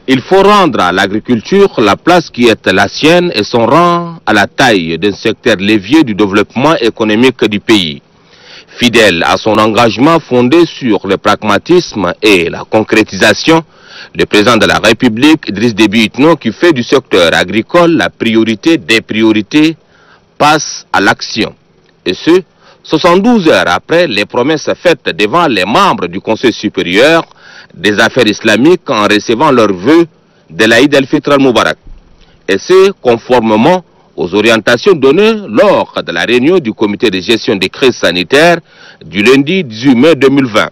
Il faut rendre à l'agriculture la place qui est la sienne et son rang à la taille d'un secteur levier du développement économique du pays. Fidèle à son engagement fondé sur le pragmatisme et la concrétisation, le président de la République, Idriss Déby Itno, qui fait du secteur agricole la priorité des priorités, passe à l'action. Et ce, 72 heures après les promesses faites devant les membres du Conseil supérieur des affaires islamiques en recevant leurs vœux de l'Aïd el-Fitr al-Mubarak. Et c'est conformément aux orientations données lors de la réunion du comité de gestion des crises sanitaires du lundi 18 mai 2020.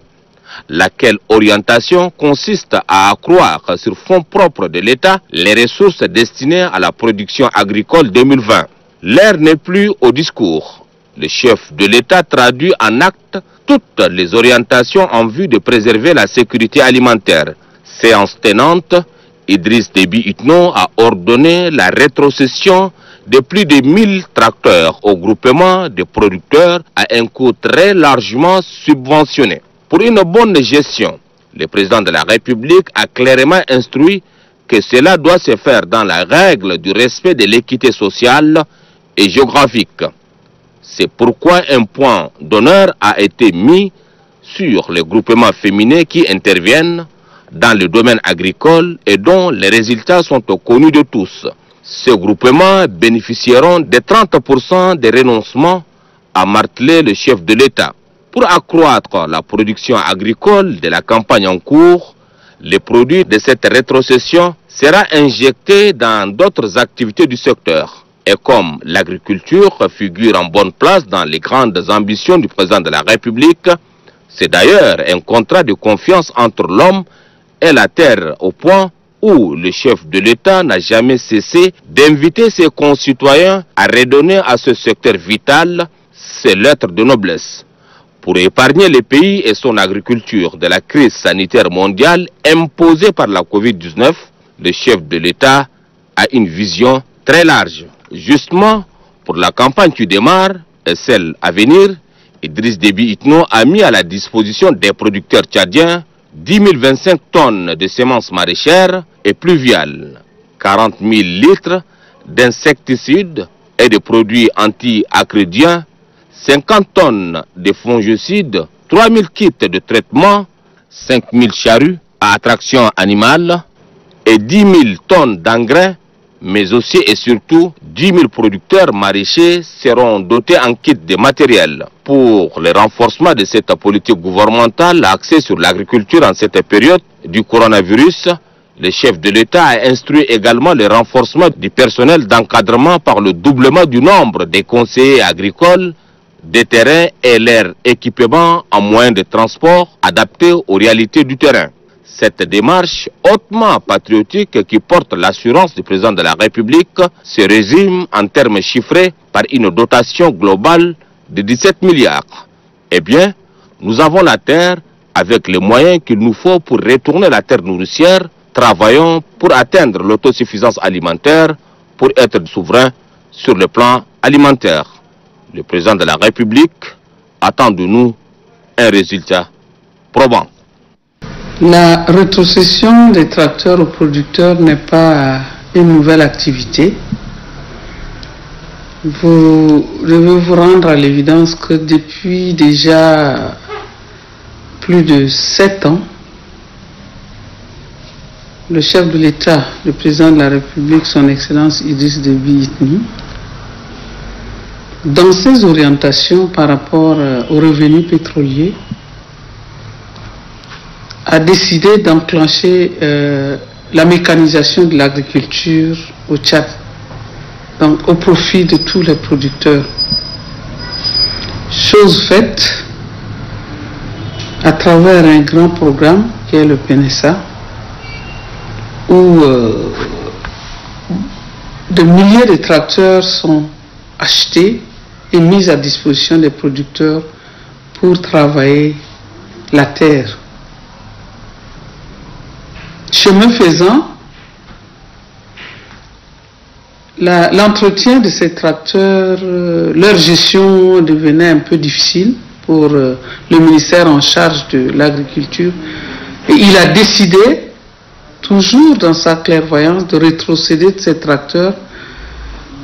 Laquelle orientation consiste à accroître sur fonds propres de l'État les ressources destinées à la production agricole 2020. L'heure n'est plus au discours. Le chef de l'État traduit en actes toutes les orientations en vue de préserver la sécurité alimentaire. Séance tenante, Idriss Déby Itno a ordonné la rétrocession de plus de 1000 tracteurs au groupement de producteurs à un coût très largement subventionné. Pour une bonne gestion, le président de la République a clairement instruit que cela doit se faire dans la règle du respect de l'équité sociale et géographique. C'est pourquoi un point d'honneur a été mis sur les groupements féminins qui interviennent dans le domaine agricole et dont les résultats sont connus de tous. Ces groupements bénéficieront de 30% des renoncements, a martelé le chef de l'État. Pour accroître la production agricole de la campagne en cours, les produits de cette rétrocession seront injectés dans d'autres activités du secteur. Et comme l'agriculture figure en bonne place dans les grandes ambitions du président de la République, c'est d'ailleurs un contrat de confiance entre l'homme et la terre au point où le chef de l'État n'a jamais cessé d'inviter ses concitoyens à redonner à ce secteur vital ses lettres de noblesse. Pour épargner le pays et son agriculture de la crise sanitaire mondiale imposée par la Covid-19, le chef de l'État a une vision très large. Justement, pour la campagne qui démarre et celle à venir, Idriss Déby Itno a mis à la disposition des producteurs tchadiens 10 025 tonnes de semences maraîchères et pluviales, 40 000 litres d'insecticides et de produits anti-acridien, 50 tonnes de fongicides, 3 000 kits de traitement, 5 000 charrues à attraction animale et 10 000 tonnes d'engrais, mais aussi et surtout 10 000 producteurs maraîchers seront dotés en kit de matériel. Pour le renforcement de cette politique gouvernementale axée sur l'agriculture en cette période du coronavirus, le chef de l'État a instruit également le renforcement du personnel d'encadrement par le doublement du nombre des conseillers agricoles, des terrains et leur équipement en moyens de transport adaptés aux réalités du terrain. Cette démarche hautement patriotique qui porte l'assurance du président de la République se résume en termes chiffrés par une dotation globale de 17 milliards. Eh bien, nous avons la terre avec les moyens qu'il nous faut pour retourner la terre nourricière. Travaillons pour atteindre l'autosuffisance alimentaire, pour être souverain sur le plan alimentaire. Le président de la République attend de nous un résultat probant. La rétrocession des tracteurs aux producteurs n'est pas une nouvelle activité. Vous devez vous rendre à l'évidence que depuis déjà plus de 7 ans, le chef de l'État, le président de la République, son Excellence Idriss Déby Itno, dans ses orientations par rapport aux revenus pétroliers, a décidé d'enclencher la mécanisation de l'agriculture au Tchad, donc au profit de tous les producteurs. Chose faite à travers un grand programme qui est le PNSA, où de milliers de tracteurs sont achetés et mis à disposition des producteurs pour travailler la terre. Chemin faisant, l'entretien de ces tracteurs, leur gestion devenait un peu difficile pour le ministère en charge de l'agriculture. Et il a décidé toujours dans sa clairvoyance, de rétrocéder de ces tracteurs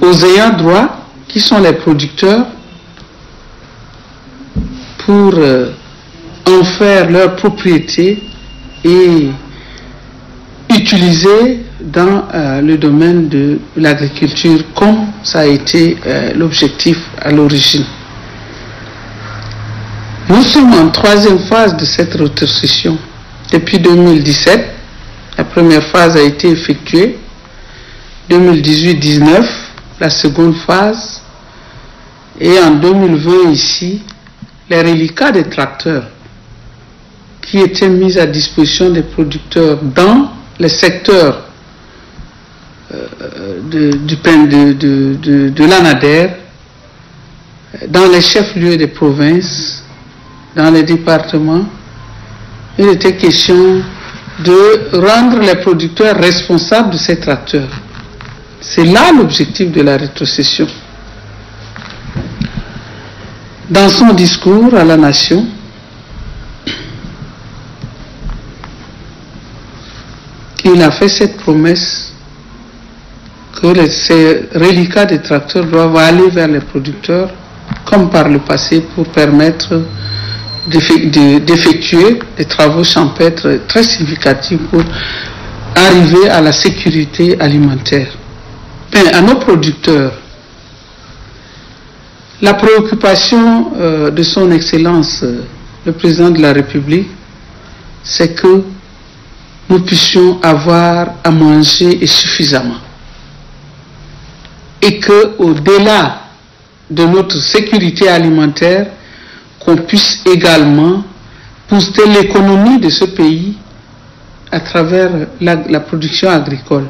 aux ayants droit, qui sont les producteurs, pour en faire leur propriété et utiliser dans le domaine de l'agriculture comme ça a été l'objectif à l'origine. Nous sommes en troisième phase de cette rétrocession. Depuis 2017, la première phase a été effectuée. 2018-19, la seconde phase. Et en 2020 ici, les reliquats des tracteurs qui étaient mis à disposition des producteurs dans les secteurs de l'ANADER, dans les chefs-lieux des provinces, dans les départements, il était question de rendre les producteurs responsables de ces tracteurs. C'est là l'objectif de la rétrocession. Dans son discours à la nation, il a fait cette promesse que ces reliquats des tracteurs doivent aller vers les producteurs, comme par le passé, pour permettre d'effectuer des travaux champêtres très significatifs pour arriver à la sécurité alimentaire. Mais à nos producteurs, la préoccupation de son Excellence, le Président de la République, c'est que nous puissions avoir à manger et suffisamment. Et qu'au-delà de notre sécurité alimentaire, qu'on puisse également booster l'économie de ce pays à travers la production agricole.